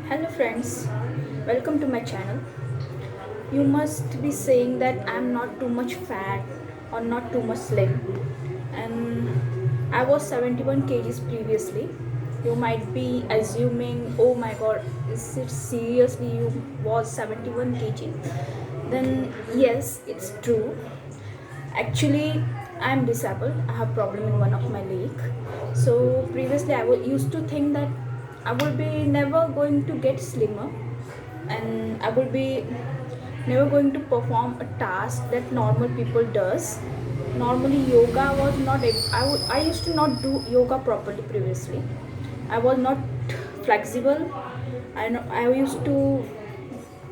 Hello friends, welcome to my channel. You must be saying that I'm not too much fat or not too much slim, and I was 71 kgs previously. You might be assuming, oh my god, is it seriously you was 71 kg? Then yes, it's true. Actually, I'm disabled. I have problem in one of my leg. So previously, used to think that I would be never going to get slimmer, and I would be never going to perform a task that normal people does. Normally, yoga was not. I used to not do yoga properly previously. I was not flexible. I used to.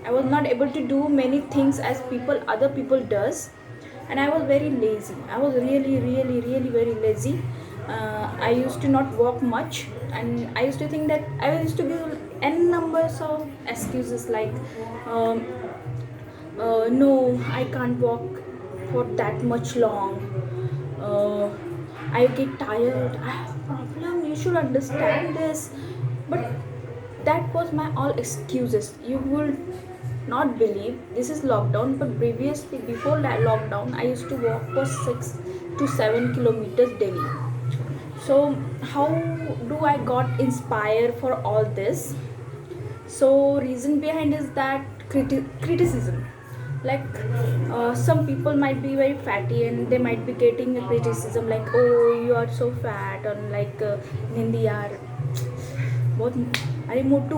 I was not able to do many things as other people does, and I was very lazy. I was really very lazy. I used to not walk much, and I used to think that I used to give n numbers of excuses like, um, no, I can't walk for that much long. Uh, I get tired. I have a problem. You should understand this, but that was my all excuses. You will not believe this is lockdown, but previously before that lockdown I used to walk for 6 to 7 kilometers daily. So how do I got inspired for all this? So reason behind is that criticism, like, some people might be very fatty and they might be getting a criticism like, oh, you are so fat, or like, निंदी यार बहुत अरे मोटू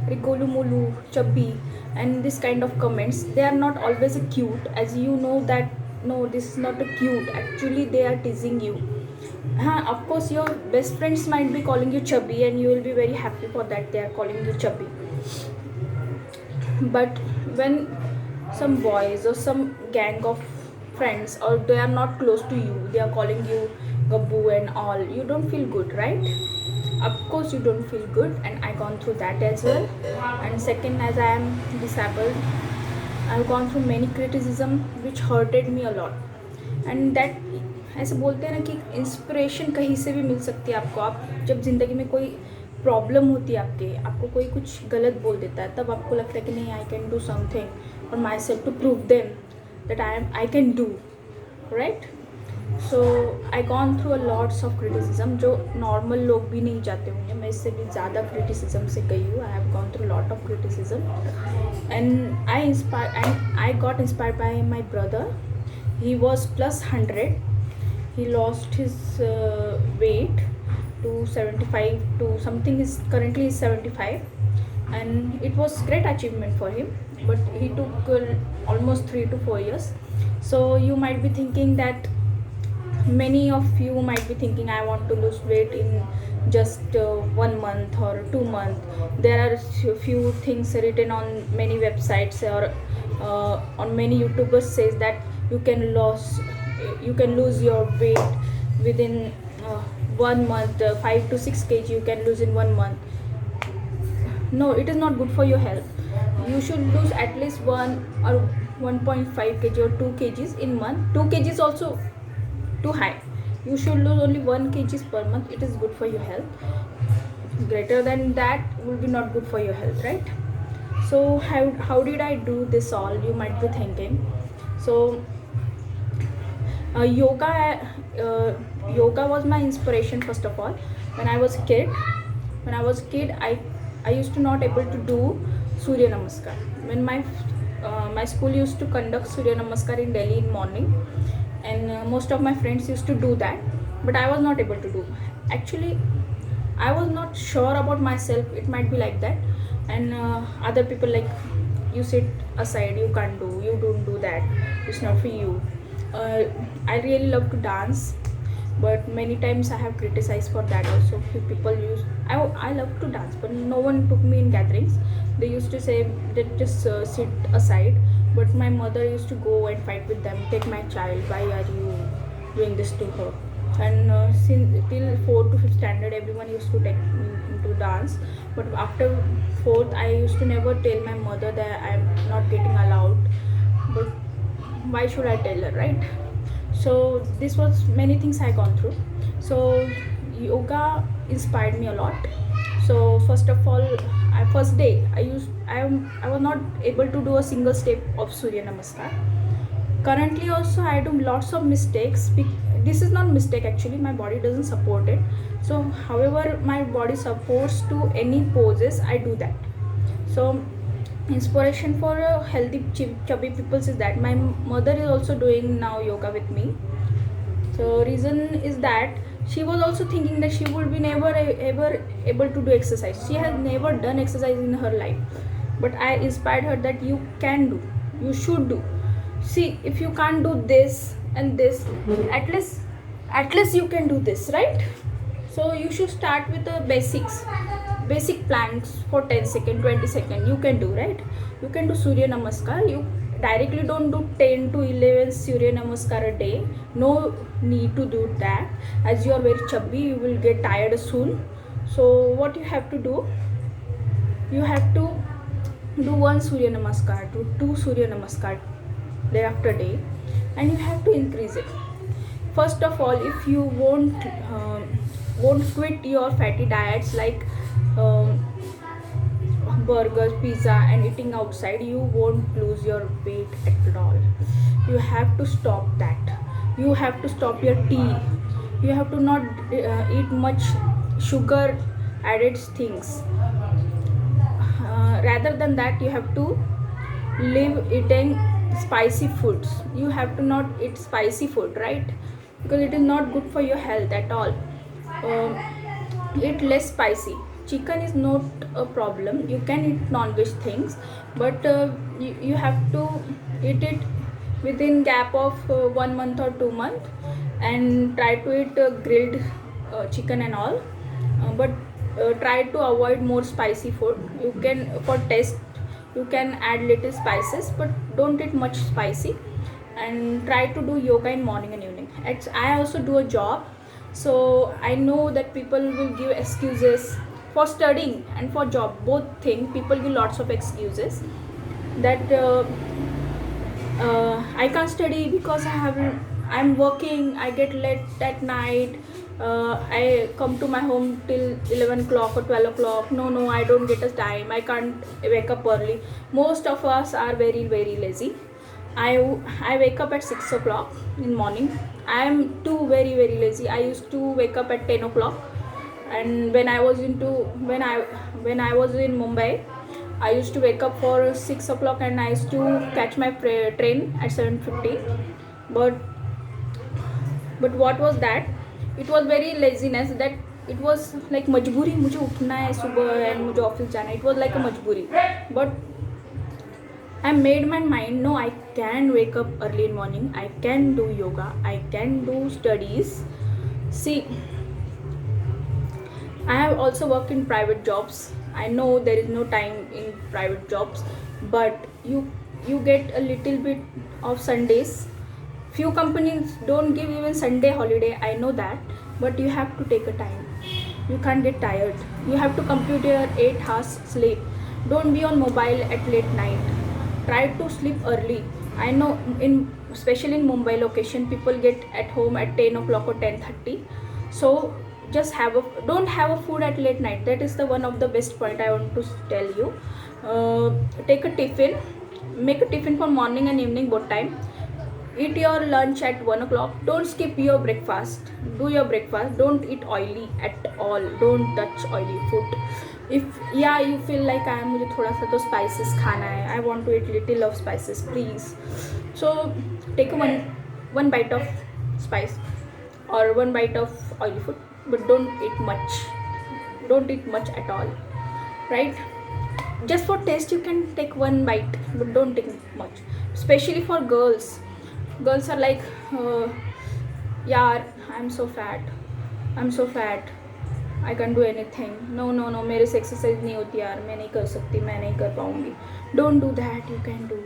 अरे Golu Molu chubby, and this kind of comments, they are not always cute, as you know that no, this is not a cute, actually they are teasing you. Of course your best friends might be calling you chubby and you will be very happy for that they are calling you chubby, but when some boys or some gang of friends, or they are not close to you, they are calling you gabbu and all, you don't feel good, right? Of course you don't feel good, and I gone through that as well. And second, as I am disabled, I've gone through many criticism which hurted me a lot. And that, ऐसे बोलते हैं ना कि inspiration कहीं से भी मिल सकती है आपको। आप जब ज़िंदगी में कोई प्रॉब्लम होती है आपको कोई कुछ गलत बोल देता है, तब आपको लगता है कि नहीं, I can do something for myself to prove them that I can do, right? So I gone through a lots of criticism जो नॉर्मल लोग भी नहीं जाते होंगे। मैं इससे भी ज़्यादा क्रिटिसिज्म से गई हूँ। I have gone through lot of criticism, and I got inspired by my brother. He was plus 100. He lost his weight to 75 to something, is currently is 75, and it was great achievement for him, but he took almost 3 to 4 years. So you might be thinking that, many of you might be thinking, I want to lose weight in just 1 month or 2 months. There are few things written on many websites, or on many YouTubers says that you can lose your weight within 1 month. 5 to 6 kg you can lose in 1 month. No, it is not good for your health. You should lose at least 1 or 1.5 kg or 2 kgs in month. 2 kgs also too high. You should lose only 1 kgs per month. It is good for your health. Greater than that will be not good for your health, right? So how did I do this all, you might be thinking. So yoga was my inspiration. First of all, when I was a kid, I used to not able to do surya namaskar. When my school used to conduct surya namaskar in Delhi in morning, and most of my friends used to do that, but I was not able to do. Actually, I was not sure about myself, it might be like that. And other people like, you sit aside, you can't do, you don't do that, it's not for you. I really love to dance, but many times I have criticized for that also. Few people I love to dance, but no one took me in gatherings. They used to say that just sit aside, but my mother used to go and fight with them, take my child, why are you doing this to her? And since till 4th to 5th standard, everyone used to take me into dance, but after 4th I used to never tell my mother that I'm not getting allowed. But why should I tell her, right? So this was many things I gone through. So yoga inspired me a lot. So first of all, first day I was not able to do a single step of Surya Namaskar. Currently also I do lots of mistakes. This is not mistake, actually my body doesn't support it. So however my body supports to any poses, I do that. So inspiration for healthy chubby people is that my mother is also doing now yoga with me. So reason is that she was also thinking that she would be never ever able to do exercise. She has never done exercise in her life, but I inspired her that you can do, you should do. See, if you can't do this and this, at least you can do this, right? So you should start with the basic planks for 10 second, 20 second. You can do, right? You can do Surya Namaskar. You directly don't do 10 to 11 Surya Namaskar a day. No need to do that. As you are very chubby, you will get tired soon. So what you have to do, you have to do one Surya Namaskar, do two Surya Namaskar day after day, and you have to increase it. First of all, if you won't quit your fatty diets like burgers, pizza and eating outside, you won't lose your weight at all. You have to stop that. You have to stop your tea. You have to not eat much sugar added things. Rather than that, you have to live eating spicy foods. You have to not eat spicy food, right? Because it is not good for your health at all. Eat less spicy. Chicken is not a problem. You can eat non-veg things, but you have to eat it within gap of 1 month or 2 months, and try to eat grilled chicken and all. But try to avoid more spicy food. You can, for taste, you can add little spices, but don't eat much spicy. And try to do yoga in morning and evening. I also do a job, so I know that people will give excuses for studying and for job, both thing. People give lots of excuses that I can't study because I'm working, I get late at night, I come to my home till 11 o'clock or 12 o'clock. No, I don't get a time, I can't wake up early. Most of us are very lazy. I wake up at 6 o'clock in morning. I am too very lazy. I used to wake up at 10 o'clock, and when I was in Mumbai, I used to wake up for 6 o'clock, and I used to catch my train at 7:50. But what was that? It was very laziness, that it was like majburi, मुझे उठना है सुबह and मुझे office जाना है. It was like a majburi. But I made my mind, no, I can wake up early in morning, I can do yoga, I can do studies. See, I have also worked in private jobs. I know there is no time in private jobs, but you get a little bit of Sundays. Few companies don't give even Sunday holiday, I know that, but you have to take a time. You can't get tired. You have to compute your 8 hours sleep. Don't be on mobile at late night. Try to sleep early. I know especially in Mumbai location, people get at home at 10 o'clock or 10:30. So just don't have a food at late night. That is the one of the best point I want to tell you. Take a tiffin. Make a tiffin for morning and evening both time. Eat your lunch at 1 o'clock. Don't skip your breakfast. Do your breakfast. Don't eat oily at all. Don't touch oily food. If you feel like मुझे थोड़ा सा तो spices खाना है, I want to eat little of spices, please. So take one bite of spice or one bite of oily food, but don't eat much. Don't eat much at all, right? Just for taste you can take one bite, but don't take much. Especially for girls. Girls are like, I'm so fat. I can't do anything. No, मेरे से exercise नहीं होती यार, मैं नहीं कर सकती, मैं नहीं कर पाऊँगी. Don't do that. You can do.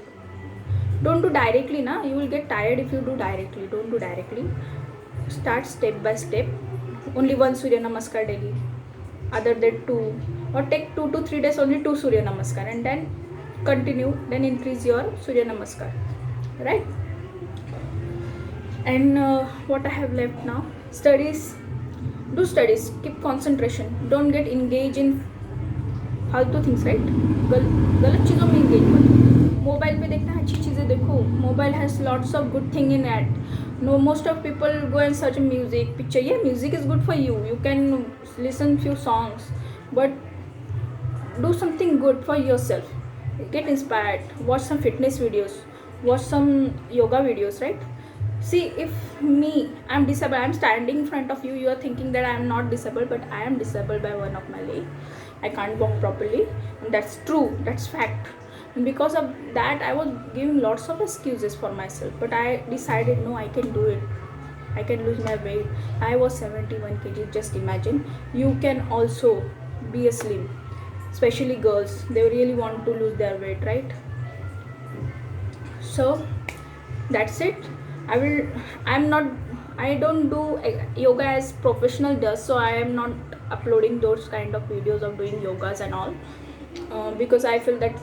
Don't do directly ना. You will get tired if you do directly. Don't do directly. Start step by step. Only one Surya Namaskar daily. Other than 2, or take 2 to 3 days only 2 Surya Namaskar, and then continue. Then increase your Surya Namaskar. Right? And what I have left now, studies. do studies, keep concentration, don't get engaged in फालतू things right. गलत चीज़ों में engage मत. Mobile पे देखना है अच्छी चीज़ें देखो. Mobile has lots of good thing in it. No most of people go and search music picture. ये music is good for you. You can listen few songs, but do something good for yourself. Get inspired, watch some fitness videos, watch some yoga videos, right? See, if me, I'm disabled, I'm standing in front of you, you are thinking that I am not disabled, but I am disabled by one of my leg. I can't walk properly, and that's true, that's fact. And because of that, I was giving lots of excuses for myself, but I decided no, I can do it. I can lose my weight. I was 71 kg. Just imagine. You can also be a slim, especially girls. They really want to lose their weight, right? So that's it. I don't do yoga as professional does, so I am not uploading those kind of videos of doing yogas and all, because I feel that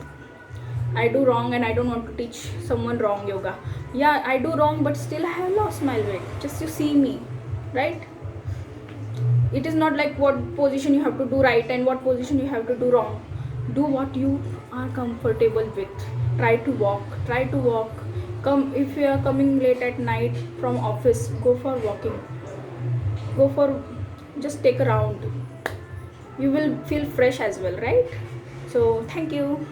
I do wrong and I don't want to teach someone wrong yoga. Yeah, I do wrong, but still I have lost my weight. Just to see me, right? It is not like what position you have to do right and what position you have to do wrong. Do what you are comfortable with. Try to walk. Come, if you are coming late at night from office, go for walking, go for just take a round. You will feel fresh as well, right? So thank you.